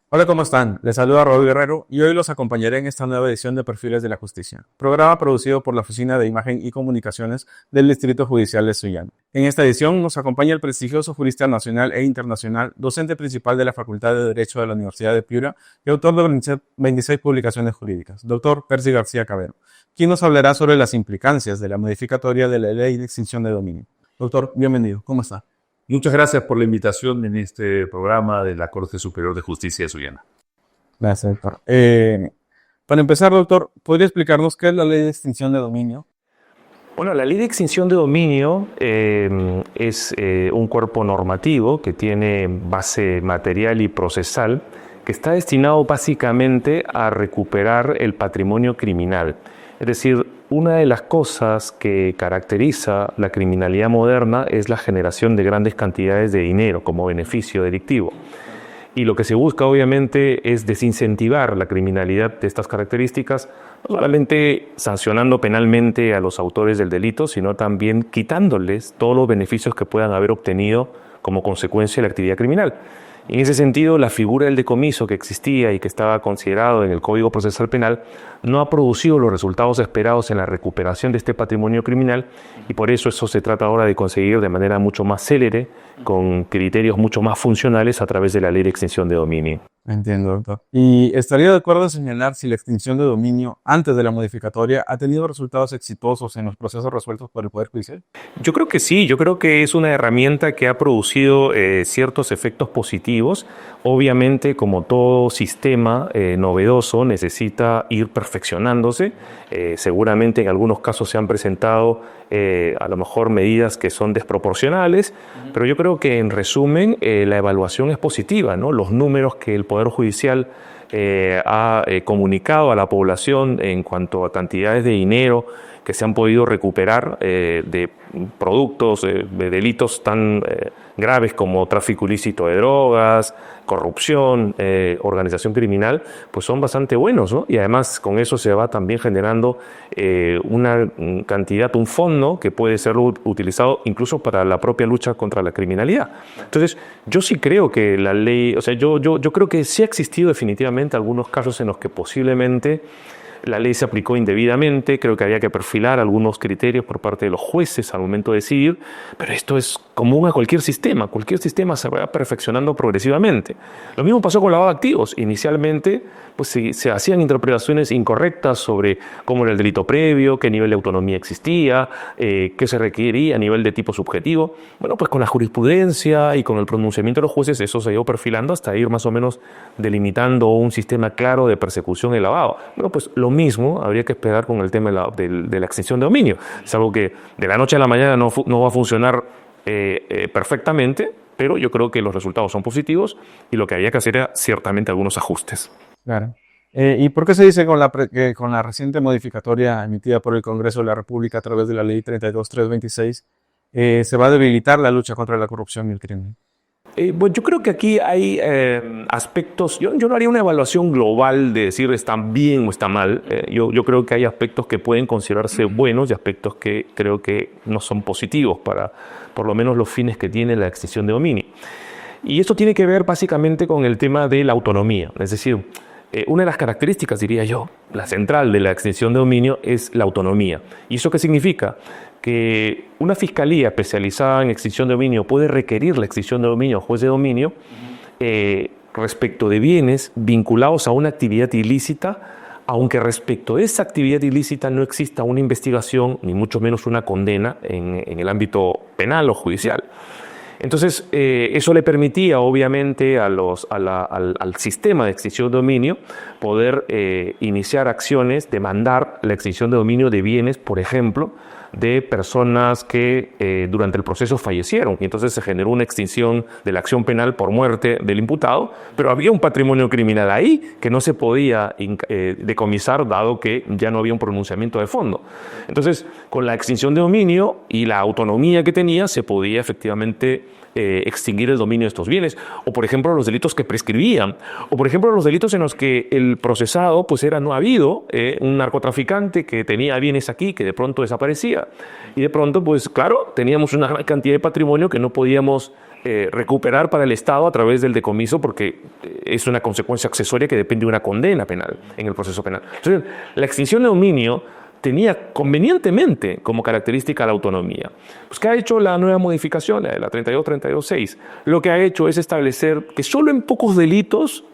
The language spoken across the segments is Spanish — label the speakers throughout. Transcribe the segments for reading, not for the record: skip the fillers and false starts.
Speaker 1: Hola, ¿cómo están? Les saluda Raúl Guerrero y hoy los acompañaré en esta nueva edición de Perfiles de la Justicia, programa producido por la Oficina de Imagen y Comunicaciones del Distrito Judicial de Sullana. En esta edición nos acompaña el prestigioso jurista nacional e internacional, docente principal de la Facultad de Derecho de la Universidad de Piura y autor de 26 publicaciones jurídicas, doctor Percy García Cabero, quien nos hablará sobre las implicancias de la modificatoria de la Ley de Extinción de Dominio. Doctor, bienvenido. ¿Cómo está?
Speaker 2: Muchas gracias por la invitación en este programa de la Corte Superior de Justicia de Sullana.
Speaker 1: Gracias, doctor. Para empezar, doctor, ¿podría explicarnos qué es la Ley de Extinción de Dominio?
Speaker 3: Bueno, la Ley de Extinción de Dominio es un cuerpo normativo que tiene base material y procesal que está destinado básicamente a recuperar el patrimonio criminal. Es decir, una de las cosas que caracteriza la criminalidad moderna es la generación de grandes cantidades de dinero como beneficio delictivo. Y lo que se busca obviamente es desincentivar la criminalidad de estas características, no solamente sancionando penalmente a los autores del delito, sino también quitándoles todos los beneficios que puedan haber obtenido como consecuencia de la actividad criminal. En ese sentido, la figura del decomiso que existía y que estaba considerado en el Código Procesal Penal no ha producido los resultados esperados en la recuperación de este patrimonio criminal y por eso se trata ahora de conseguir de manera mucho más célere, con criterios mucho más funcionales a través de la Ley de Extinción de Dominio.
Speaker 1: Entiendo, doctor. ¿Y estaría de acuerdo en señalar si la extinción de dominio antes de la modificatoria ha tenido resultados exitosos en los procesos resueltos por el Poder Judicial?
Speaker 3: Yo creo que sí, yo creo que es una herramienta que ha producido ciertos efectos positivos. Obviamente, como todo sistema novedoso, necesita ir perfeccionándose. Seguramente en algunos casos se han presentado a lo mejor medidas que son desproporcionales, pero yo creo que en resumen la evaluación es positiva, ¿no? Los números que el Poder Judicial ha comunicado a la población en cuanto a cantidades de dinero que se han podido recuperar de productos de delitos tan graves como tráfico ilícito de drogas, corrupción, organización criminal, pues son bastante buenos, ¿no? Y además con eso se va también generando una cantidad, un fondo que puede ser utilizado incluso para la propia lucha contra la criminalidad. Entonces, yo sí creo que la ley, o sea, yo creo que sí ha existido definitivamente algunos casos en los que posiblemente la ley se aplicó indebidamente. Creo que había que perfilar algunos criterios por parte de los jueces al momento de decidir, pero esto es común a cualquier sistema se va perfeccionando progresivamente. Lo mismo pasó con lavado de activos. Inicialmente pues se hacían interpretaciones incorrectas sobre cómo era el delito previo, qué nivel de autonomía existía, qué se requería a nivel de tipo subjetivo. Bueno, pues con la jurisprudencia y con el pronunciamiento de los jueces eso se ha ido perfilando hasta ir más o menos delimitando un sistema claro de persecución y lavado. Bueno, pues lo mismo habría que esperar con el tema de la extinción de dominio. Es algo que de la noche a la mañana no va a funcionar perfectamente, pero yo creo que los resultados son positivos y lo que había que hacer era ciertamente algunos ajustes.
Speaker 1: Claro. ¿Y por qué se dice que con la reciente modificatoria emitida por el Congreso de la República a través de la Ley 32326 se va a debilitar la lucha contra la corrupción y el crimen?
Speaker 3: Bueno, yo creo que aquí hay aspectos, yo no haría una evaluación global de decir están bien o está mal. Yo creo que hay aspectos que pueden considerarse buenos y aspectos que creo que no son positivos para por lo menos los fines que tiene la extinción de dominio. Y esto tiene que ver básicamente con el tema de la autonomía. Es decir, una de las características, diría yo, la central de la extinción de dominio es la autonomía. ¿Y eso qué significa? Que una fiscalía especializada en extinción de dominio puede requerir la extinción de dominio al juez de dominio respecto de bienes vinculados a una actividad ilícita, aunque respecto de esa actividad ilícita no exista una investigación, ni mucho menos una condena en el ámbito penal o judicial. Entonces, eso le permitía, obviamente, al sistema de extinción de dominio poder iniciar acciones, demandar la extinción de dominio de bienes, por ejemplo, de personas que durante el proceso fallecieron. Y entonces se generó una extinción de la acción penal por muerte del imputado, pero había un patrimonio criminal ahí que no se podía decomisar dado que ya no había un pronunciamiento de fondo. Entonces, con la extinción de dominio y la autonomía que tenía, se podía efectivamente extinguir el dominio de estos bienes, o por ejemplo los delitos que prescribían, o por ejemplo los delitos en los que el procesado pues era no habido, un narcotraficante que tenía bienes aquí que de pronto desaparecía, cantidad. Y de pronto, pues claro, teníamos una gran cantidad de patrimonio que no podíamos recuperar para el Estado a través del decomiso, porque es una consecuencia accesoria que depende de una condena penal en el proceso penal. Entonces, la extinción de dominio tenía convenientemente como característica la autonomía. Pues, ¿qué ha hecho la nueva modificación, la 32.6? Lo que ha hecho es establecer que solo en pocos delitos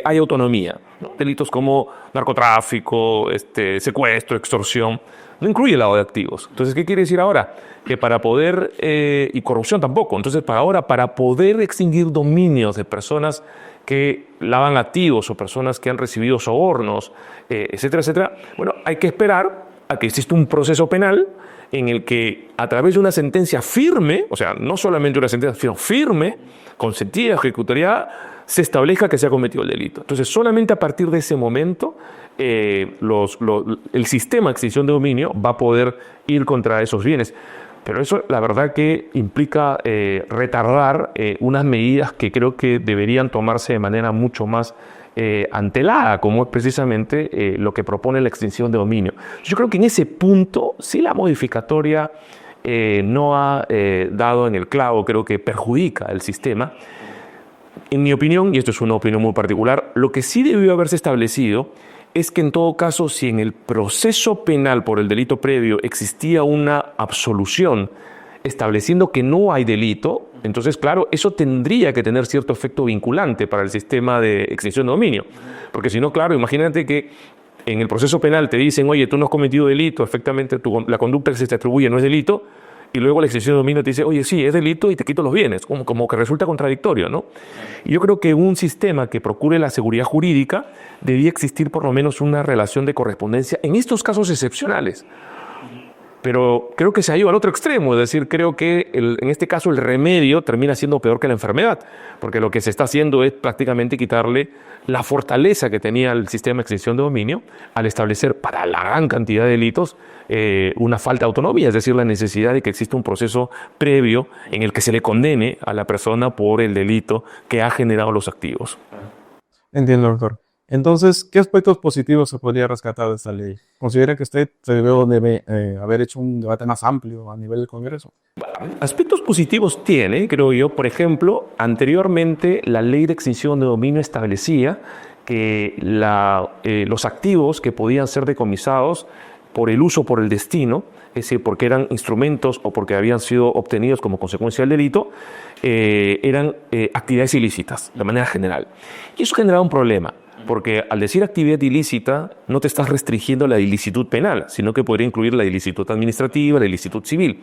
Speaker 3: hay autonomía, ¿no? Delitos como narcotráfico, secuestro, extorsión, no incluye el lavado de activos. Entonces, ¿qué quiere decir ahora? Que para poder, y corrupción tampoco, entonces para poder extinguir dominios de personas que lavan activos o personas que han recibido sobornos, etcétera, etcétera, bueno, hay que esperar a que exista un proceso penal en el que a través de una sentencia firme, o sea, no solamente una sentencia, sino firme, consentida, ejecutoriada, se establezca que se ha cometido el delito. Entonces, solamente a partir de ese momento, el sistema de extinción de dominio va a poder ir contra esos bienes. Pero eso, la verdad, que implica retardar unas medidas que creo que deberían tomarse de manera mucho más antelada, como es precisamente lo que propone la extinción de dominio. Yo creo que en ese punto, sí, la modificatoria no ha dado en el clavo, creo que perjudica el sistema. En mi opinión, y esto es una opinión muy particular, lo que sí debió haberse establecido es que en todo caso, si en el proceso penal por el delito previo existía una absolución estableciendo que no hay delito, entonces, claro, eso tendría que tener cierto efecto vinculante para el sistema de extinción de dominio. Porque si no, claro, imagínate que en el proceso penal te dicen, oye, tú no has cometido delito, efectivamente la conducta que se te atribuye no es delito, y luego la extinción de dominio te dice, oye, sí, es delito y te quito los bienes, como que resulta contradictorio, ¿no? Y yo creo que un sistema que procure la seguridad jurídica debía existir por lo menos una relación de correspondencia en estos casos excepcionales. Pero creo que se ha ido al otro extremo, es decir, creo que en este caso el remedio termina siendo peor que la enfermedad, porque lo que se está haciendo es prácticamente quitarle la fortaleza que tenía el sistema de extinción de dominio al establecer para la gran cantidad de delitos una falta de autonomía, es decir, la necesidad de que exista un proceso previo en el que se le condene a la persona por el delito que ha generado los activos.
Speaker 1: Entiendo, doctor. Entonces, ¿qué aspectos positivos se podría rescatar de esta ley? ¿Considera que usted debe haber hecho un debate más amplio a nivel del Congreso?
Speaker 3: Aspectos positivos tiene, creo yo. Por ejemplo, anteriormente la ley de extinción de dominio establecía que los activos que podían ser decomisados por el uso, por el destino, es decir, porque eran instrumentos o porque habían sido obtenidos como consecuencia del delito, eran actividades ilícitas, de manera general. Y eso generaba un problema, porque al decir actividad ilícita, no te estás restringiendo la ilicitud penal, sino que podría incluir la ilicitud administrativa, la ilicitud civil.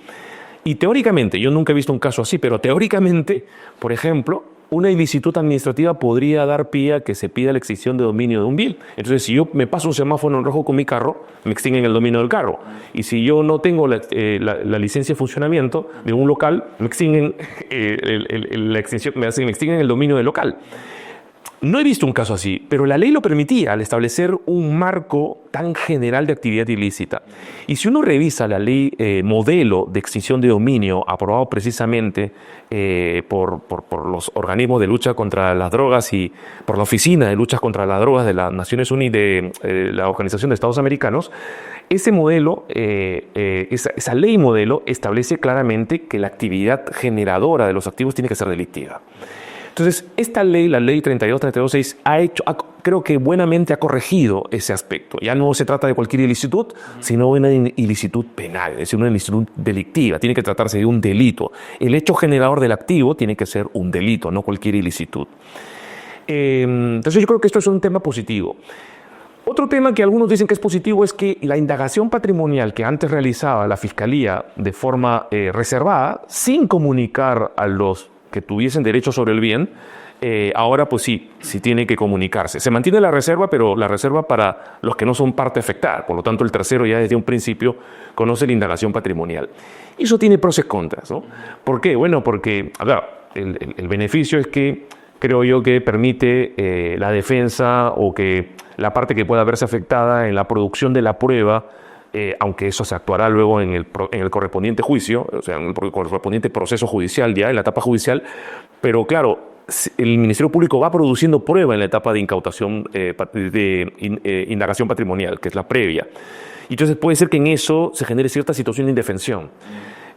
Speaker 3: Y teóricamente, yo nunca he visto un caso así, pero teóricamente, por ejemplo, una ilicitud administrativa podría dar pie a que se pida la extinción de dominio de un bien. Entonces, si yo me paso un semáforo en rojo con mi carro, me extinguen el dominio del carro. Y si yo no tengo la licencia de funcionamiento de un local, me extinguen me extinguen el dominio del local. No he visto un caso así, pero la ley lo permitía al establecer un marco tan general de actividad ilícita. Y si uno revisa la ley modelo de extinción de dominio aprobado precisamente por los organismos de lucha contra las drogas y por la Oficina de Lucha contra las Drogas de las Naciones Unidas, de la Organización de Estados Americanos, ese modelo, esa ley modelo establece claramente que la actividad generadora de los activos tiene que ser delictiva. Entonces, esta ley, la ley 32.6, creo que buenamente ha corregido ese aspecto. Ya no se trata de cualquier ilicitud, sino de una ilicitud penal, es decir, una ilicitud delictiva. Tiene que tratarse de un delito. El hecho generador del activo tiene que ser un delito, no cualquier ilicitud. Entonces, yo creo que esto es un tema positivo. Otro tema que algunos dicen que es positivo es que la indagación patrimonial que antes realizaba la Fiscalía de forma reservada, sin comunicar a los que tuviesen derecho sobre el bien, ahora pues sí tiene que comunicarse. Se mantiene la reserva, pero la reserva para los que no son parte afectada. Por lo tanto, el tercero ya desde un principio conoce la indagación patrimonial. Y eso tiene pros y contras, ¿no? ¿Por qué? Bueno, porque el beneficio es que creo yo que permite la defensa o que la parte que pueda verse afectada en la producción de la prueba, aunque eso se actuará luego en el correspondiente juicio, o sea, en el correspondiente proceso judicial, ya en la etapa judicial, pero claro, el Ministerio Público va produciendo prueba en la etapa de incautación, indagación patrimonial, que es la previa. Y entonces puede ser que en eso se genere cierta situación de indefensión.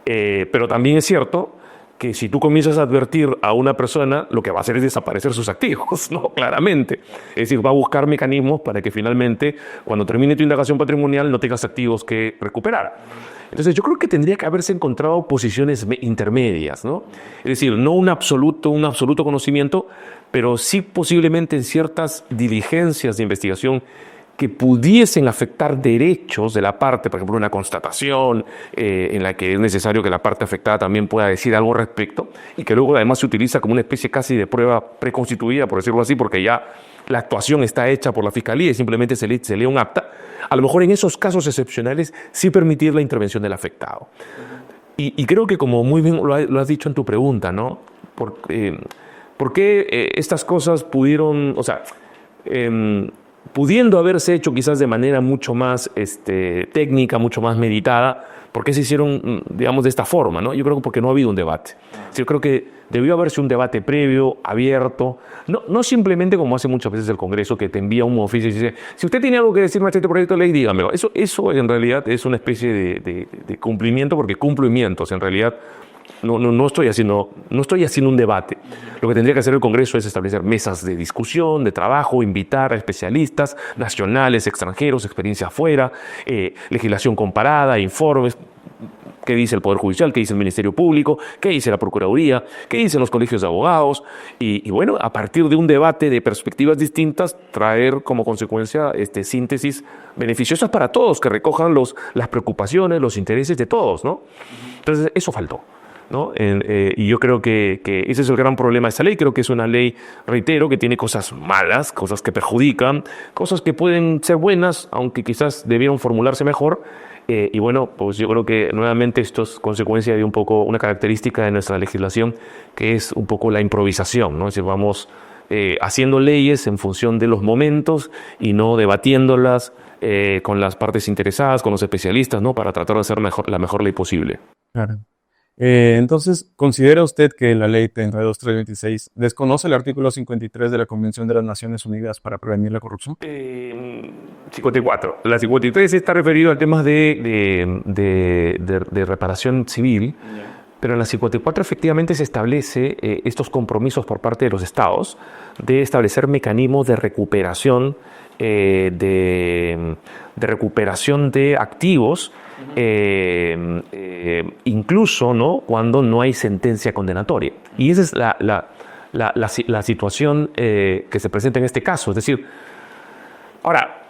Speaker 3: Pero también es cierto que si tú comienzas a advertir a una persona, lo que va a hacer es desaparecer sus activos, ¿no? Claramente. Es decir, va a buscar mecanismos para que finalmente, cuando termine tu indagación patrimonial, no tengas activos que recuperar. Entonces, yo creo que tendría que haberse encontrado posiciones intermedias, ¿no? Es decir, no un absoluto conocimiento, pero sí posiblemente en ciertas diligencias de investigación que pudiesen afectar derechos de la parte, por ejemplo, una constatación en la que es necesario que la parte afectada también pueda decir algo al respecto, y que luego además se utiliza como una especie casi de prueba preconstituida, por decirlo así, porque ya la actuación está hecha por la Fiscalía y simplemente se lee un acta. A lo mejor en esos casos excepcionales sí permitir la intervención del afectado. Y creo que, como muy bien lo has dicho en tu pregunta, ¿no? ¿Por qué estas cosas pudieron, o sea, pudiendo haberse hecho quizás de manera mucho más técnica, mucho más meditada, ¿por qué se hicieron, digamos, de esta forma, ¿no? Yo creo que porque no ha habido un debate. Yo creo que debió haberse un debate previo, abierto, no simplemente como hace muchas veces el Congreso, que te envía un oficio y dice, si usted tiene algo que decirme a este proyecto de ley, dígamelo. Eso en realidad es una especie de cumplimiento, porque cumplimientos en realidad. No estoy haciendo un debate. Lo que tendría que hacer el Congreso es establecer mesas de discusión, de trabajo, invitar a especialistas nacionales, extranjeros, experiencia afuera, legislación comparada, informes. ¿Qué dice el Poder Judicial? ¿Qué dice el Ministerio Público? ¿Qué dice la Procuraduría? ¿Qué dicen los colegios de abogados? Y bueno, a partir de un debate de perspectivas distintas, traer como consecuencia síntesis beneficiosas para todos, que recojan las preocupaciones, los intereses de todos, ¿no? Entonces, eso faltó, ¿no? Y yo creo que ese es el gran problema de esta ley. Creo que es una ley, reitero, que tiene cosas malas, cosas que perjudican, cosas que pueden ser buenas, aunque quizás debieron formularse mejor. Y bueno, pues yo creo que nuevamente esto es consecuencia de un poco una característica de nuestra legislación, que es un poco la improvisación, ¿no? Es decir, vamos haciendo leyes en función de los momentos y no debatiéndolas con las partes interesadas, con los especialistas, ¿no? Para tratar de hacer la mejor ley posible.
Speaker 1: Claro. Entonces, ¿considera usted que la Ley 32.326 desconoce el artículo 53 de la Convención de las Naciones Unidas para prevenir la corrupción?
Speaker 3: 54. La 53 está referido a temas de reparación civil, pero en la 54 efectivamente se establece estos compromisos por parte de los estados de establecer mecanismos de recuperación, de recuperación de activos, incluso, ¿no?, cuando no hay sentencia condenatoria. Y esa es la situación que se presenta en este caso. Es decir, ahora,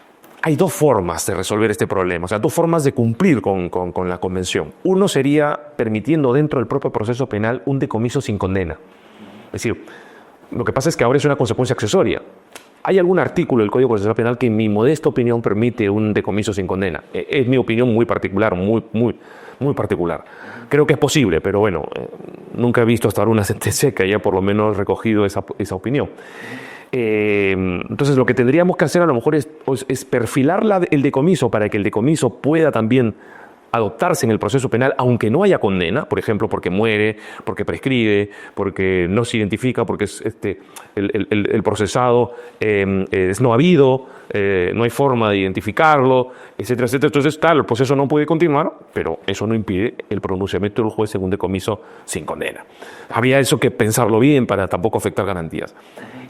Speaker 3: hay dos formas de resolver este problema, o sea, dos formas de cumplir con la convención. Uno sería permitiendo dentro del propio proceso penal un decomiso sin condena. Es decir, lo que pasa es que ahora es una consecuencia accesoria. Hay algún artículo del Código Procesal Penal que, en mi modesta opinión, permite un decomiso sin condena. Es mi opinión muy particular, muy particular. Creo que es posible, pero bueno, nunca he visto hasta ahora una sentencia que haya por lo menos recogido esa opinión. Entonces, lo que tendríamos que hacer a lo mejor es perfilar el decomiso para que el decomiso pueda también adoptarse en el proceso penal, aunque no haya condena, por ejemplo, porque muere, porque prescribe, porque no se identifica, porque es el procesado es no habido, no hay forma de identificarlo, etcétera, etcétera. Entonces, el proceso no puede continuar, pero eso no impide el pronunciamiento del juez en un decomiso sin condena. Había eso que pensarlo bien para tampoco afectar garantías.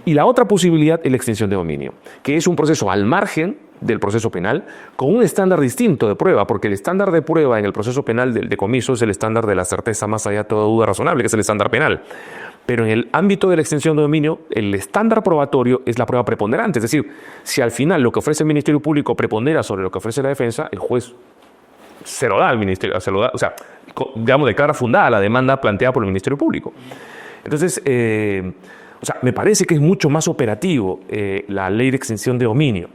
Speaker 3: Y la otra posibilidad es la extinción de dominio, que es un proceso al margen del proceso penal con un estándar distinto de prueba, porque el estándar de prueba en el proceso penal del decomiso es el estándar de la certeza más allá de toda duda razonable, que es el estándar penal. Pero en el ámbito de la extinción de dominio, el estándar probatorio es la prueba preponderante. Es decir, si al final lo que ofrece el Ministerio Público prepondera sobre lo que ofrece la defensa, el juez se lo da al Ministerio, se lo da, o sea, digamos, declara fundada la demanda planteada por el Ministerio Público. Entonces, o sea, me parece que es mucho más operativo la ley de extinción de dominio,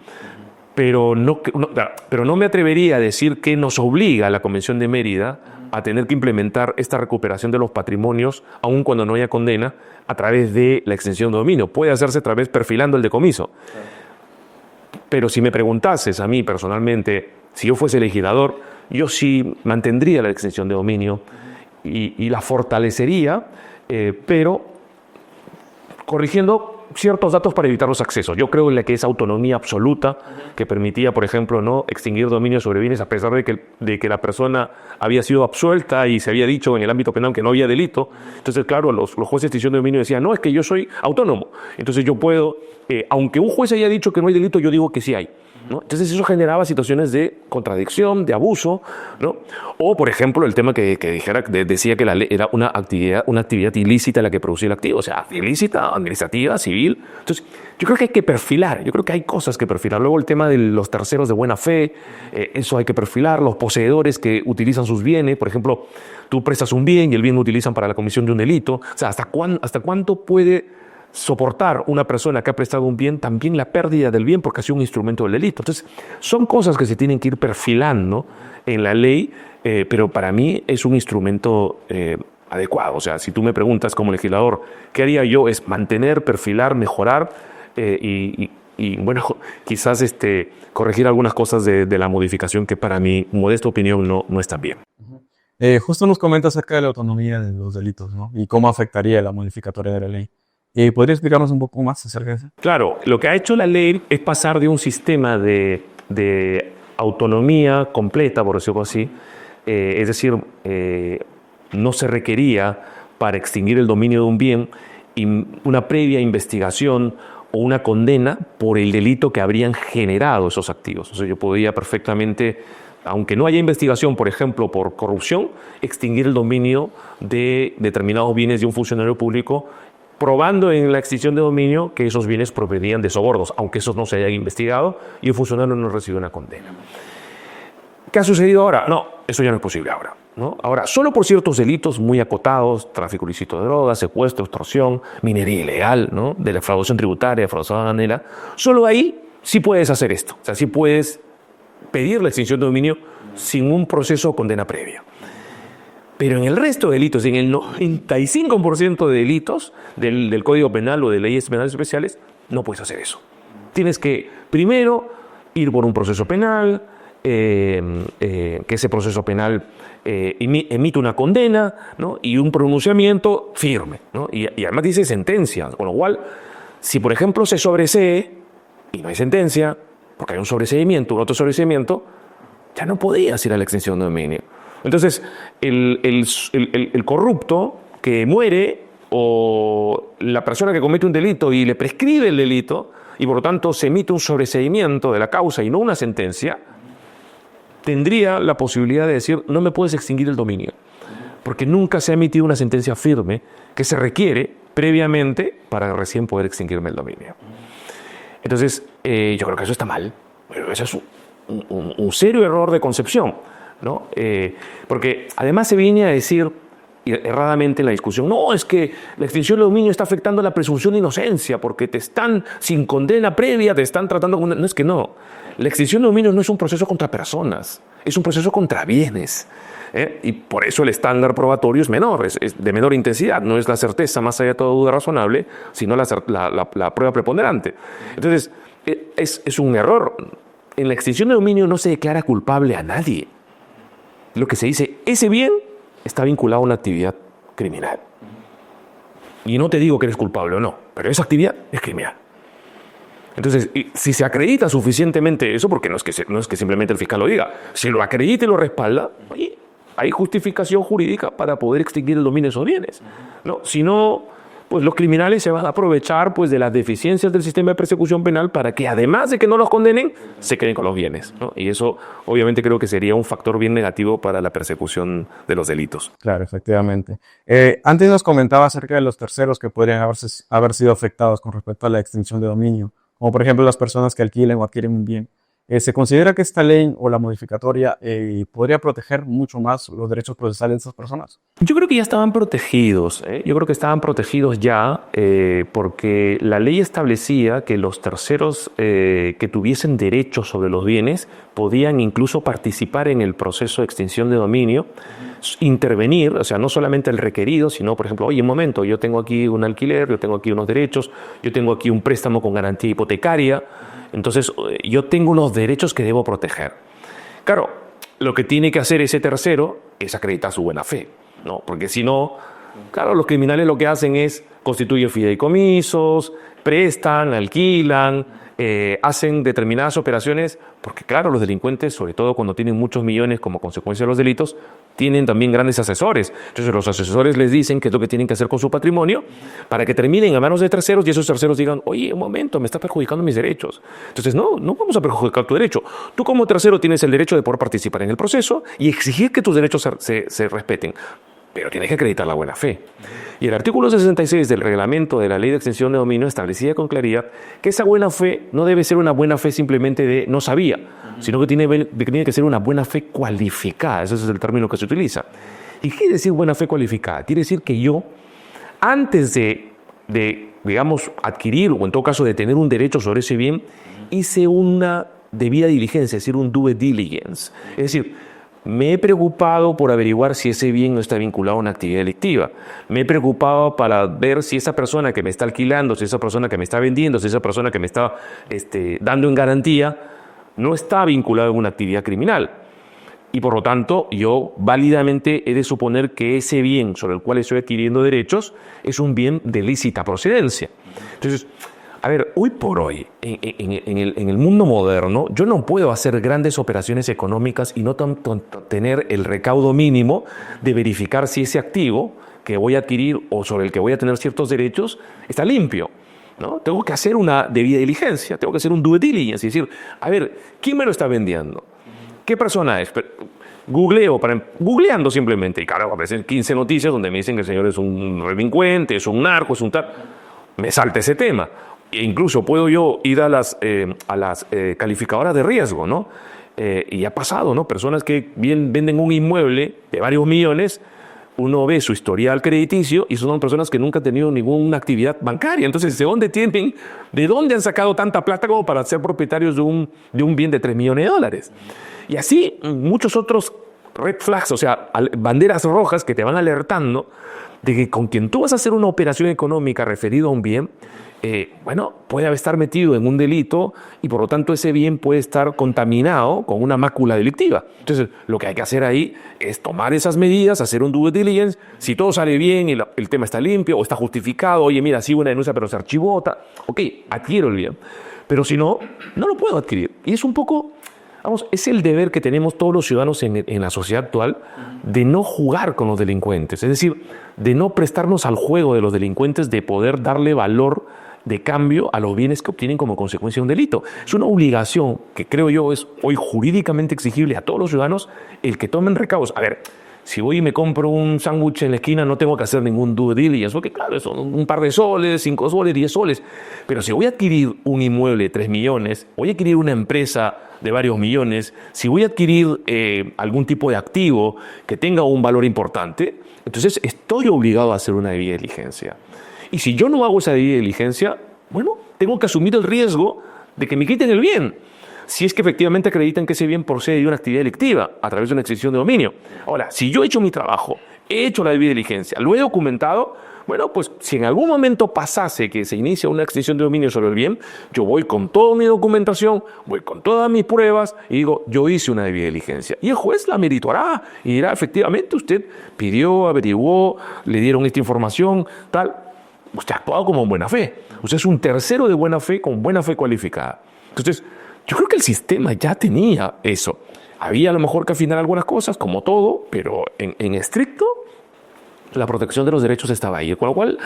Speaker 3: pero no me atrevería a decir que nos obliga a la Convención de Mérida a tener que implementar esta recuperación de los patrimonios, aun cuando no haya condena, a través de la extinción de dominio. Puede hacerse a través perfilando el decomiso. Pero si me preguntases a mí personalmente, si yo fuese legislador, yo sí mantendría la extinción de dominio y la fortalecería, pero corrigiendo ciertos datos para evitar los accesos. Yo creo en la que es autonomía absoluta, que permitía, por ejemplo, no extinguir dominio sobre bienes a pesar de que la persona había sido absuelta y se había dicho en el ámbito penal que no había delito. Entonces, claro, los jueces de extinción de dominio decían, no, es que yo soy autónomo. Entonces yo puedo, aunque un juez haya dicho que no hay delito, yo digo que sí hay, ¿no? Entonces eso generaba situaciones de contradicción, de abuso, ¿no? O, por ejemplo, el tema que decía que la ley era una actividad ilícita la que producía el activo, o sea, ilícita, administrativa, civil. Entonces, yo creo que hay que perfilar, yo creo que hay cosas que perfilar. Luego el tema de los terceros de buena fe, eso hay que perfilar, los poseedores que utilizan sus bienes, por ejemplo, tú prestas un bien y el bien lo utilizan para la comisión de un delito, o sea, ¿hasta cuánto puede soportar una persona que ha prestado un bien también la pérdida del bien porque ha sido un instrumento del delito? Entonces, son cosas que se tienen que ir perfilando en la ley, pero para mí es un instrumento adecuado. O sea, si tú me preguntas como legislador, ¿qué haría yo? Es mantener, perfilar, mejorar y bueno, quizás corregir algunas cosas de la modificación que para mi modesta opinión no están bien.
Speaker 1: Justo nos comenta acerca de la autonomía de los delitos, ¿no? Y cómo afectaría la modificatoria de la ley. ¿Podría explicarnos un poco más acerca de eso?
Speaker 3: Claro, lo que ha hecho la ley es pasar de un sistema de autonomía completa, por decirlo así, es decir, no se requería para extinguir el dominio de un bien una previa investigación o una condena por el delito que habrían generado esos activos. O sea, yo podía perfectamente, aunque no haya investigación, por ejemplo, por corrupción, extinguir el dominio de determinados bienes de un funcionario público, probando en la extinción de dominio que esos bienes provenían de sobornos, aunque esos no se hayan investigado y el funcionario no recibió una condena. ¿Qué ha sucedido ahora? No, eso ya no es posible ahora, ¿no? Ahora, solo por ciertos delitos muy acotados, tráfico ilícito de drogas, secuestro, extorsión, minería ilegal, ¿no? De la defraudación tributaria, defraudación aduanera, solo ahí sí puedes hacer esto. O sea, sí puedes pedir la extinción de dominio sin un proceso o condena previa. Pero en el resto de delitos, en el 95% de delitos del Código Penal o de leyes penales especiales, no puedes hacer eso. Tienes que primero ir por un proceso penal, que ese proceso penal emite una condena, ¿no? Y un pronunciamiento firme, ¿no? Y además dice sentencia, con lo cual, si por ejemplo se sobresee y no hay sentencia, porque hay un sobreseimiento, un otro sobreseimiento, ya no podías ir a la extinción de dominio. Entonces, el corrupto que muere o la persona que comete un delito y le prescribe el delito y por lo tanto se emite un sobreseimiento de la causa y no una sentencia, tendría la posibilidad de decir no me puedes extinguir el dominio, porque nunca se ha emitido una sentencia firme que se requiere previamente para recién poder extinguirme el dominio. Entonces, yo creo que eso está mal, pero eso es un serio error de concepción, ¿no? Porque además se viene a decir erradamente en la discusión, no, es que la extinción de dominio está afectando la presunción de inocencia porque te están, sin condena previa, te están tratando como... No, es que no. La extinción de dominio no es un proceso contra personas, es un proceso contra bienes. Y por eso el estándar probatorio es menor, es de menor intensidad, no es la certeza más allá de toda duda razonable, sino la prueba preponderante. Entonces, es un error. En la extinción de dominio no se declara culpable a nadie. Lo que se dice, ese bien está vinculado a una actividad criminal. Y no te digo que eres culpable o no, pero esa actividad es criminal. Entonces, si se acredita suficientemente eso, porque no es que simplemente el fiscal lo diga, si lo acredita y lo respalda, hay justificación jurídica para poder extinguir el dominio de esos bienes, ¿no? Si no, pues los criminales se van a aprovechar pues de las deficiencias del sistema de persecución penal para que además de que no los condenen, se queden con los bienes, ¿no? Y eso obviamente creo que sería un factor bien negativo para la persecución de los delitos.
Speaker 1: Claro, efectivamente. Antes nos comentaba acerca de los terceros que podrían haber sido afectados con respecto a la extinción de dominio, como por ejemplo las personas que alquilen o adquieren un bien. ¿Se considera que esta ley o la modificatoria podría proteger mucho más los derechos procesales de estas personas?
Speaker 3: Yo creo que ya estaban protegidos, Yo creo que estaban protegidos ya porque la ley establecía que los terceros que tuviesen derechos sobre los bienes podían incluso participar en el proceso de extinción de dominio, intervenir, o sea, no solamente el requerido, sino, por ejemplo, oye, un momento, yo tengo aquí un alquiler, yo tengo aquí unos derechos, yo tengo aquí un préstamo con garantía hipotecaria, entonces yo tengo unos derechos que debo proteger. Claro, lo que tiene que hacer ese tercero es acreditar su buena fe, ¿no? Porque si no, claro, los criminales lo que hacen es constituyen fideicomisos, prestan, alquilan, hacen determinadas operaciones, porque claro, los delincuentes, sobre todo cuando tienen muchos millones como consecuencia de los delitos, tienen también grandes asesores. Entonces los asesores les dicen qué es lo que tienen que hacer con su patrimonio para que terminen a manos de terceros y esos terceros digan, oye, un momento, me está perjudicando mis derechos. Entonces no vamos a perjudicar tu derecho. Tú como tercero tienes el derecho de poder participar en el proceso y exigir que tus derechos se respeten. Pero tienes que acreditar la buena fe. Y el artículo 66 del reglamento de la Ley de Extinción de Dominio establecía con claridad que esa buena fe no debe ser una buena fe simplemente de no sabía, sino que tiene que ser una buena fe cualificada. Ese es el término que se utiliza. ¿Y qué quiere decir buena fe cualificada? Quiere decir que yo, antes de digamos, adquirir o en todo caso de tener un derecho sobre ese bien, hice una debida diligencia, es decir, un due diligence. Es decir, me he preocupado por averiguar si ese bien no está vinculado a una actividad delictiva. Me he preocupado para ver si esa persona que me está alquilando, si esa persona que me está vendiendo, si esa persona que me está dando en garantía, no está vinculada a una actividad criminal. Y por lo tanto, yo válidamente he de suponer que ese bien sobre el cual estoy adquiriendo derechos es un bien de lícita procedencia. Entonces, a ver, hoy por hoy, en el mundo moderno, yo no puedo hacer grandes operaciones económicas y no tener el recaudo mínimo de verificar si ese activo que voy a adquirir o sobre el que voy a tener ciertos derechos está limpio, ¿no? Tengo que hacer una debida diligencia, tengo que hacer un due diligence y decir, a ver, ¿quién me lo está vendiendo? ¿Qué persona es? Googleando simplemente, y claro, aparecen 15 noticias donde me dicen que el señor es un delincuente, es un narco, es un tal. Me salta ese tema. E incluso puedo yo ir a las calificadoras de riesgo, ¿no? Y ha pasado, ¿no? Personas que venden un inmueble de varios millones, uno ve su historial crediticio y son personas que nunca han tenido ninguna actividad bancaria. Entonces, ¿de dónde han sacado tanta plata como para ser propietarios de un bien de $3 millones? Y así muchos otros red flags, o sea, banderas rojas que te van alertando de que con quien tú vas a hacer una operación económica referido a un bien, puede estar metido en un delito y por lo tanto ese bien puede estar contaminado con una mácula delictiva. Entonces, lo que hay que hacer ahí es tomar esas medidas, hacer un due diligence. Si todo sale bien y el tema está limpio o está justificado, oye, mira, sí hubo una denuncia pero se archivó, ok, adquiero el bien. Pero si no, no lo puedo adquirir. Y es un poco, es el deber que tenemos todos los ciudadanos en la sociedad actual de no jugar con los delincuentes. Es decir, de no prestarnos al juego de los delincuentes, de poder darle valor de cambio a los bienes que obtienen como consecuencia de un delito. Es una obligación que creo yo es hoy jurídicamente exigible a todos los ciudadanos el que tomen recaudos. A ver, si voy y me compro un sándwich en la esquina no tengo que hacer ningún due diligence, porque claro, son un par de soles, 5 soles, 10 soles. Pero si voy a adquirir un inmueble de 3 millones, voy a adquirir una empresa de varios millones, si voy a adquirir algún tipo de activo que tenga un valor importante, entonces estoy obligado a hacer una debida diligencia. Y si yo no hago esa debida diligencia, tengo que asumir el riesgo de que me quiten el bien, si es que efectivamente acreditan que ese bien procede de una actividad delictiva a través de una extinción de dominio. Ahora, si yo he hecho mi trabajo, he hecho la debida diligencia, lo he documentado, pues si en algún momento pasase que se inicia una extinción de dominio sobre el bien, yo voy con toda mi documentación, voy con todas mis pruebas y digo, yo hice una debida diligencia. Y el juez la meritorá y dirá, efectivamente, usted pidió, averiguó, le dieron esta información, tal. Usted ha actuado como en buena fe. Usted es un tercero de buena fe con buena fe cualificada. Entonces, yo creo que el sistema ya tenía eso. Había a lo mejor que afinar algunas cosas, como todo, pero en estricto, la protección de los derechos estaba ahí. Con lo cual,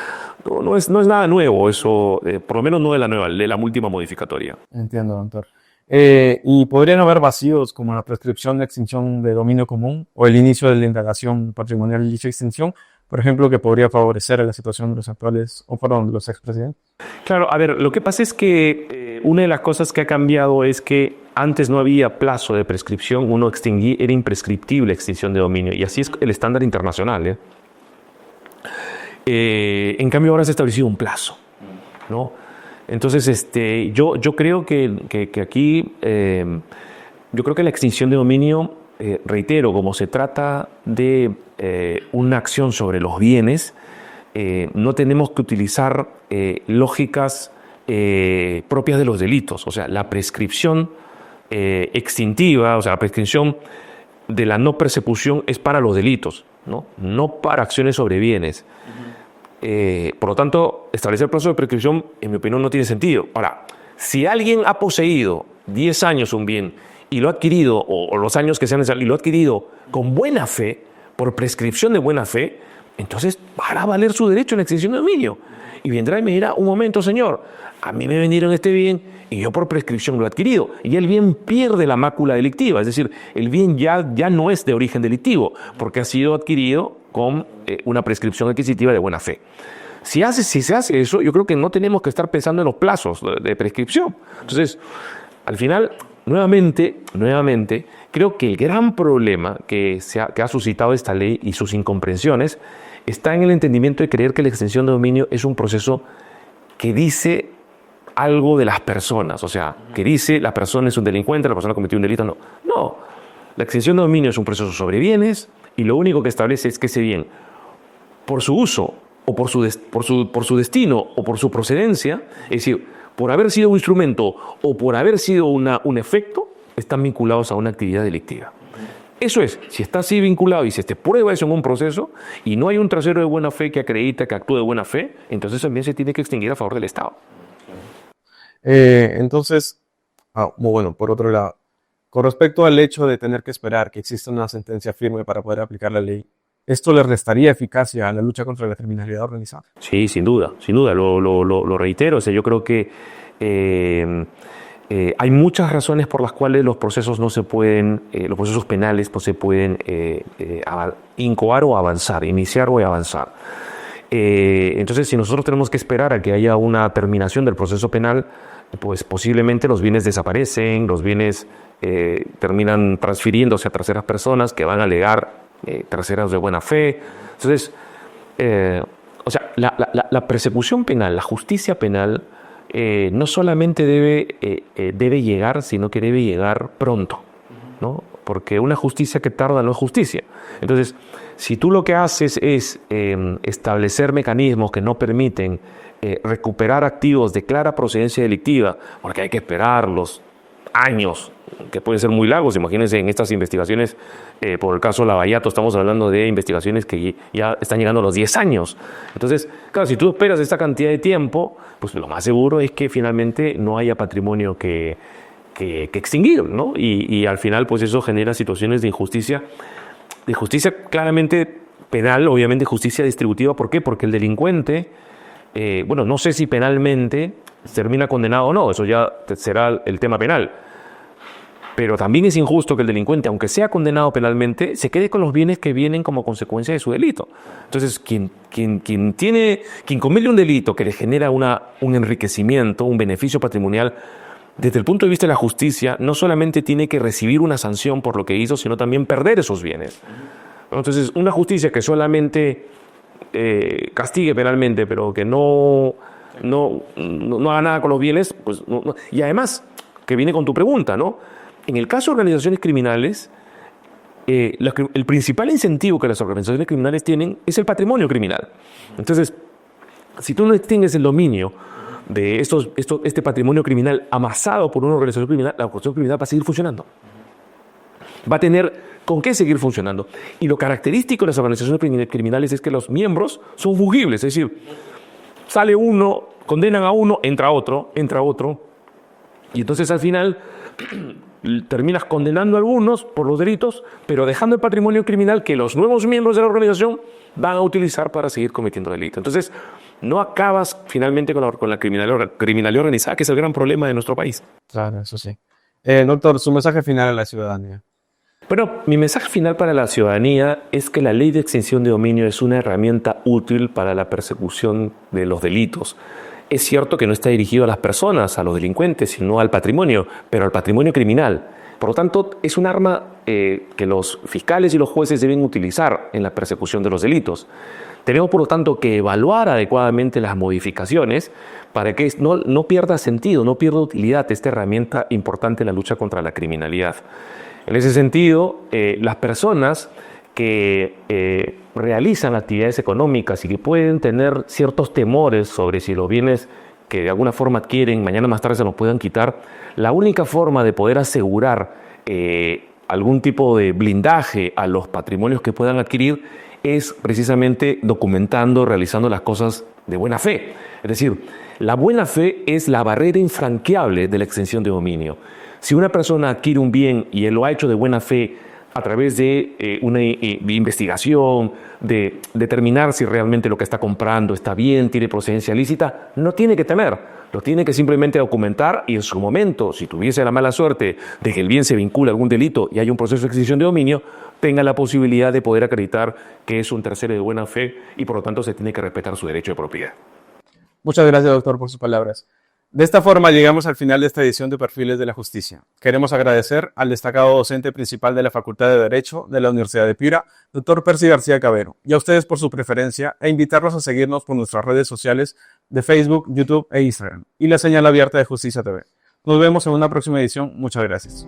Speaker 3: no es nada nuevo eso, por lo menos no de la última modificatoria.
Speaker 1: Entiendo, doctor. ¿Y podrían haber vacíos como la prescripción de extinción de dominio común o el inicio de la indagación patrimonial de dicha extinción, por ejemplo, que podría favorecer la situación de los actuales, de los expresidentes?
Speaker 3: Claro, a ver, lo que pasa es que una de las cosas que ha cambiado es que antes no había plazo de prescripción, era imprescriptible extinción de dominio, y así es el estándar internacional. En cambio ahora se ha establecido un plazo, ¿no? Entonces, yo creo que aquí, yo creo que la extinción de dominio, reitero, como se trata de una acción sobre los bienes, no tenemos que utilizar lógicas propias de los delitos. O sea, la prescripción extintiva, o sea, la prescripción de la no persecución es para los delitos, no para acciones sobre bienes. Por lo tanto, establecer plazo de prescripción, en mi opinión, no tiene sentido. Ahora, si alguien ha poseído 10 años un bien y lo ha adquirido, o los años que sean necesarios, y lo ha adquirido con buena fe, por prescripción de buena fe, entonces hará valer su derecho en la extinción de dominio. Y vendrá y me dirá, un momento, señor, a mí me vendieron este bien y yo por prescripción lo he adquirido. Y el bien pierde la mácula delictiva, es decir, el bien ya no es de origen delictivo, porque ha sido adquirido con una prescripción adquisitiva de buena fe. Si se hace eso, yo creo que no tenemos que estar pensando en los plazos de prescripción. Entonces, al final, nuevamente, creo que el gran problema que ha suscitado esta ley y sus incomprensiones está en el entendimiento de creer que la extinción de dominio es un proceso que dice algo de las personas, o sea, que dice la persona es un delincuente, la persona cometió un delito. No, la extinción de dominio es un proceso sobre bienes y lo único que establece es que ese bien, por su uso o por su destino o por su procedencia, es decir, por haber sido un instrumento o por haber sido un efecto, están vinculados a una actividad delictiva. Eso es, si está así vinculado y si se prueba eso en un proceso y no hay un tercero de buena fe que acredita que actúe de buena fe, entonces también se tiene que extinguir a favor del Estado.
Speaker 1: Entonces, muy bueno, por otro lado, con respecto al hecho de tener que esperar que exista una sentencia firme para poder aplicar la ley, ¿esto le restaría eficacia a la lucha contra la criminalidad organizada?
Speaker 3: Sí, sin duda, lo reitero. O sea, yo creo que hay muchas razones por las cuales los procesos no se pueden, los procesos penales no se pueden incoar o avanzar, iniciar o avanzar. Entonces, si nosotros tenemos que esperar a que haya una terminación del proceso penal, pues posiblemente los bienes desaparecen, los bienes terminan transfiriéndose a terceras personas que van a alegar terceras de buena fe. Entonces, o sea, la persecución penal, la justicia penal, no solamente debe llegar, sino que debe llegar pronto, ¿no? Porque una justicia que tarda no es justicia. Entonces, si tú lo que haces es establecer mecanismos que no permiten recuperar activos de clara procedencia delictiva, porque hay que esperar los años, que pueden ser muy largos. Imagínense en estas investigaciones, por el caso Lavallato, estamos hablando de investigaciones que ya están llegando a los 10 años. Entonces, claro, si tú esperas esta cantidad de tiempo, pues lo más seguro es que finalmente no haya patrimonio que extinguir, ¿no? Y al final, pues eso genera situaciones de justicia claramente penal, obviamente justicia distributiva. ¿Por qué? Porque el delincuente, no sé si penalmente termina condenado o no, eso ya será el tema penal. Pero también es injusto que el delincuente, aunque sea condenado penalmente, se quede con los bienes que vienen como consecuencia de su delito. Entonces, quien comete un delito que le genera un enriquecimiento, un beneficio patrimonial, desde el punto de vista de la justicia, no solamente tiene que recibir una sanción por lo que hizo, sino también perder esos bienes. Entonces, una justicia que solamente castigue penalmente, pero que no haga nada con los bienes, pues no. Y además, que viene con tu pregunta, ¿no? En el caso de organizaciones criminales, el principal incentivo que las organizaciones criminales tienen es el patrimonio criminal. Entonces, si tú no extingues el dominio de este patrimonio criminal amasado por una organización criminal, la organización criminal va a seguir funcionando. Va a tener con qué seguir funcionando. Y lo característico de las organizaciones criminales es que los miembros son fungibles. Es decir, sale uno, condenan a uno, entra otro. Y entonces al final terminas condenando a algunos por los delitos, pero dejando el patrimonio criminal que los nuevos miembros de la organización van a utilizar para seguir cometiendo delitos. Entonces, no acabas finalmente con la criminalidad organizada, que es el gran problema de nuestro país.
Speaker 1: Claro, eso sí. Doctor, su mensaje final a la ciudadanía.
Speaker 3: Bueno, mi mensaje final para la ciudadanía es que la ley de extinción de dominio es una herramienta útil para la persecución de los delitos. Es cierto que no está dirigido a las personas, a los delincuentes, sino al patrimonio, pero al patrimonio criminal. Por lo tanto, es un arma que los fiscales y los jueces deben utilizar en la persecución de los delitos. Tenemos, por lo tanto, que evaluar adecuadamente las modificaciones para que no pierda sentido, no pierda utilidad esta herramienta importante en la lucha contra la criminalidad. En ese sentido, las personas que realizan actividades económicas y que pueden tener ciertos temores sobre si los bienes que de alguna forma adquieren mañana más tarde se los puedan quitar, la única forma de poder asegurar algún tipo de blindaje a los patrimonios que puedan adquirir es precisamente documentando, realizando las cosas de buena fe. Es decir, la buena fe es la barrera infranqueable de la extensión de dominio. Si una persona adquiere un bien y él lo ha hecho de buena fe a través de una investigación, de determinar si realmente lo que está comprando está bien, tiene procedencia lícita, no tiene que temer, lo tiene que simplemente documentar y en su momento, si tuviese la mala suerte de que el bien se vincula a algún delito y hay un proceso de extinción de dominio, tenga la posibilidad de poder acreditar que es un tercero de buena fe y por lo tanto se tiene que respetar su derecho de propiedad.
Speaker 1: Muchas gracias, doctor, por sus palabras. De esta forma llegamos al final de esta edición de Perfiles de la Justicia. Queremos agradecer al destacado docente principal de la Facultad de Derecho de la Universidad de Piura, doctor Percy García Cabero, y a ustedes por su preferencia e invitarlos a seguirnos por nuestras redes sociales de Facebook, YouTube e Instagram y la señal abierta de Justicia TV. Nos vemos en una próxima edición. Muchas gracias.